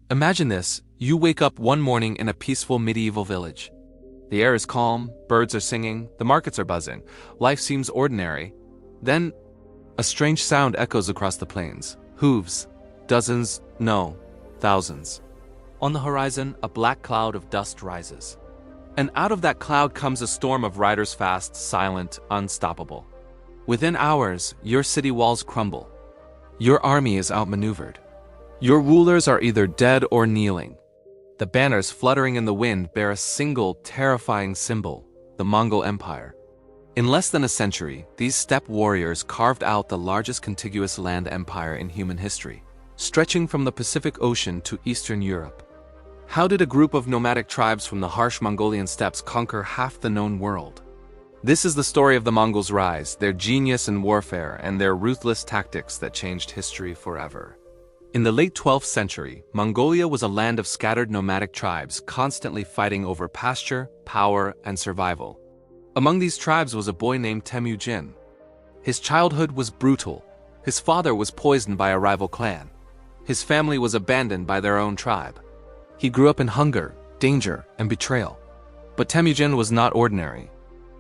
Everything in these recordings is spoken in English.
Imagine this, you wake up one morning in a peaceful medieval village. The air is calm, birds are singing, the markets are buzzing, life seems ordinary. Then, a strange sound echoes across the plains. Hooves. Dozens, no, thousands. On the horizon, a black cloud of dust rises. And out of that cloud comes a storm of riders fast, silent, unstoppable. Within hours, your city walls crumble. Your army is outmaneuvered. Your rulers are either dead or kneeling. The banners fluttering in the wind bear a single, terrifying symbol, the Mongol Empire. In less than a century, these steppe warriors carved out the largest contiguous land empire in human history, stretching from the Pacific Ocean to Eastern Europe. How did a group of nomadic tribes from the harsh Mongolian steppes conquer half the known world? This is the story of the Mongols' rise, their genius in warfare, and their ruthless tactics that changed history forever. In the late 12th century, Mongolia was a land of scattered nomadic tribes constantly fighting over pasture, power, and survival. Among these tribes was a boy named Temujin. His childhood was brutal. His father was poisoned by a rival clan. His family was abandoned by their own tribe. He grew up in hunger, danger, and betrayal. But Temujin was not ordinary.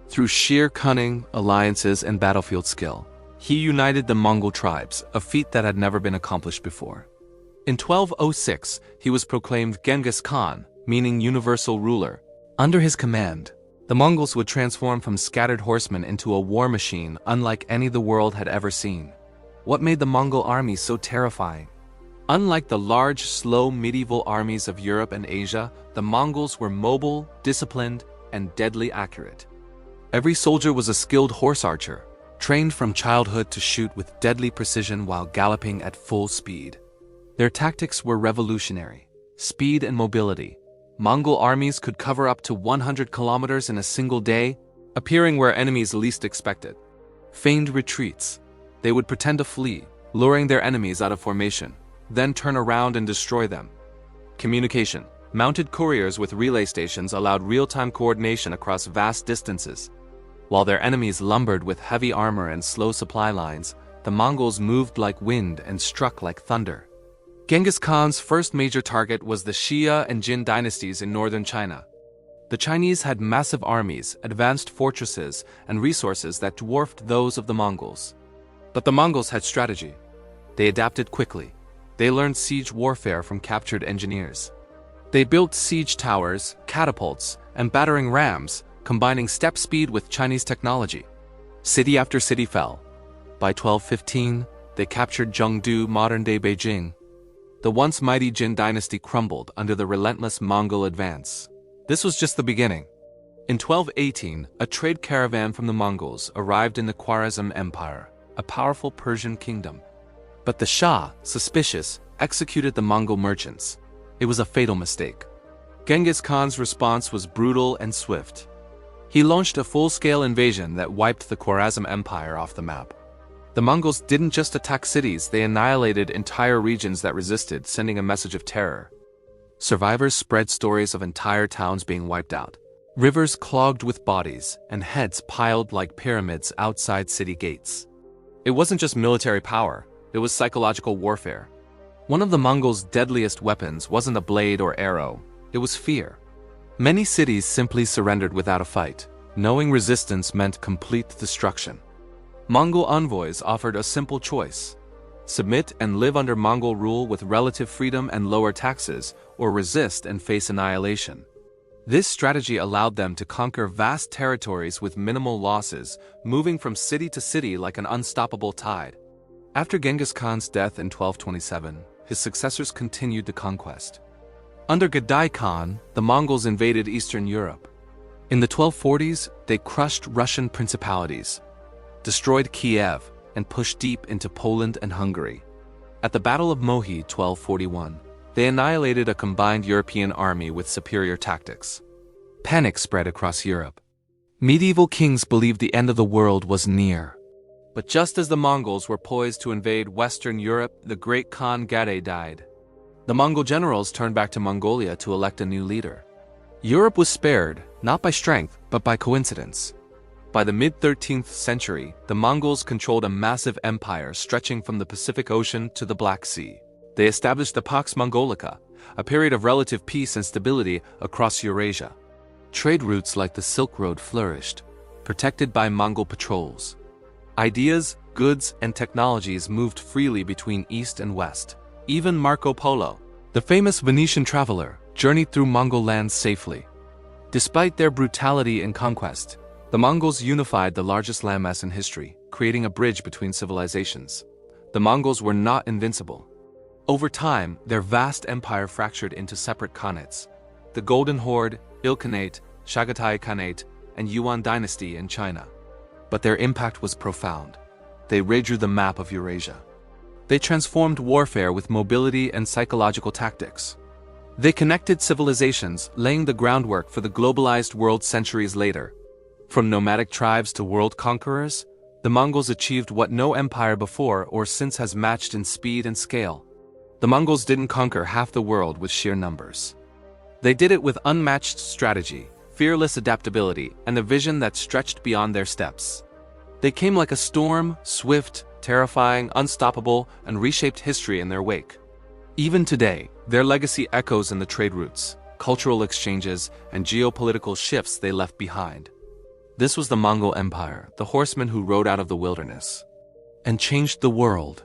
Through sheer cunning, alliances, and battlefield skill, he united the Mongol tribes, a feat that had never been accomplished before. In 1206, he was proclaimed Genghis Khan, meaning universal ruler. Under his command, the Mongols would transform from scattered horsemen into a war machine unlike any the world had ever seen. What made the Mongol army so terrifying? Unlike the large, slow medieval armies of Europe and Asia, the Mongols were mobile, disciplined, and deadly accurate. Every soldier was a skilled horse archer, trained from childhood to shoot with deadly precision while galloping at full speed. Their tactics were revolutionary. Speed and mobility. Mongol armies could cover up to 100 kilometers in a single day, appearing where enemies least expected. Feigned retreats. They would pretend to flee, luring their enemies out of formation, then turn around and destroy them. Communication. Mounted couriers with relay stations allowed real-time coordination across vast distances. While their enemies lumbered with heavy armor and slow supply lines, the Mongols moved like wind and struck like thunder. Genghis Khan's first major target was the Xia and Jin dynasties in northern China. The Chinese had massive armies, advanced fortresses, and resources that dwarfed those of the Mongols. But the Mongols had strategy. They adapted quickly. They learned siege warfare from captured engineers. They built siege towers, catapults, and battering rams, combining steppe speed with Chinese technology. City after city fell. By 1215, they captured Chengdu, modern-day Beijing. The once mighty Jin dynasty crumbled under the relentless Mongol advance. This was just the beginning. In 1218, a trade caravan from the Mongols arrived in the Khwarazm Empire, a powerful Persian kingdom. But the Shah, suspicious, executed the Mongol merchants. It was a fatal mistake. Genghis Khan's response was brutal and swift. He launched a full-scale invasion that wiped the Khwarazm Empire off the map. The Mongols didn't just attack cities, they annihilated entire regions that resisted, sending a message of terror. Survivors spread stories of entire towns being wiped out. Rivers clogged with bodies, and heads piled like pyramids outside city gates. It wasn't just military power, it was psychological warfare. One of the Mongols' deadliest weapons wasn't a blade or arrow, it was fear. Many cities simply surrendered without a fight, knowing resistance meant complete destruction. Mongol envoys offered a simple choice: submit and live under Mongol rule with relative freedom and lower taxes, or resist and face annihilation. This strategy allowed them to conquer vast territories with minimal losses, moving from city to city like an unstoppable tide. After Genghis Khan's death in 1227, his successors continued the conquest. Under Genghis Khan, the Mongols invaded Eastern Europe. In the 1240s, they crushed Russian principalities, destroyed Kiev, and pushed deep into Poland and Hungary. At the Battle of Mohi, 1241, they annihilated a combined European army with superior tactics. Panic spread across Europe. Medieval kings believed the end of the world was near. But just as the Mongols were poised to invade Western Europe, the great Khan Gade died. The Mongol generals turned back to Mongolia to elect a new leader. Europe was spared, not by strength, but by coincidence. By the mid-13th century, the Mongols controlled a massive empire stretching from the Pacific Ocean to the Black Sea. They established the Pax Mongolica, a period of relative peace and stability across Eurasia. Trade routes like the Silk Road flourished, protected by Mongol patrols. Ideas, goods, and technologies moved freely between East and West. Even Marco Polo, the famous Venetian traveler, journeyed through Mongol lands safely. Despite their brutality and conquest, the Mongols unified the largest landmass in history, creating a bridge between civilizations. The Mongols were not invincible. Over time, their vast empire fractured into separate khanates: the Golden Horde, Ilkhanate, Chagatai Khanate, and Yuan dynasty in China. But their impact was profound. They redrew the map of Eurasia. They transformed warfare with mobility and psychological tactics. They connected civilizations, laying the groundwork for the globalized world centuries later. From nomadic tribes to world conquerors, the Mongols achieved what no empire before or since has matched in speed and scale. The Mongols didn't conquer half the world with sheer numbers. They did it with unmatched strategy, fearless adaptability, and a vision that stretched beyond their steppes. They came like a storm, swift, terrifying, unstoppable, and reshaped history in their wake. Even today, their legacy echoes in the trade routes, cultural exchanges, and geopolitical shifts they left behind. This was the Mongol Empire, the horsemen who rode out of the wilderness and changed the world.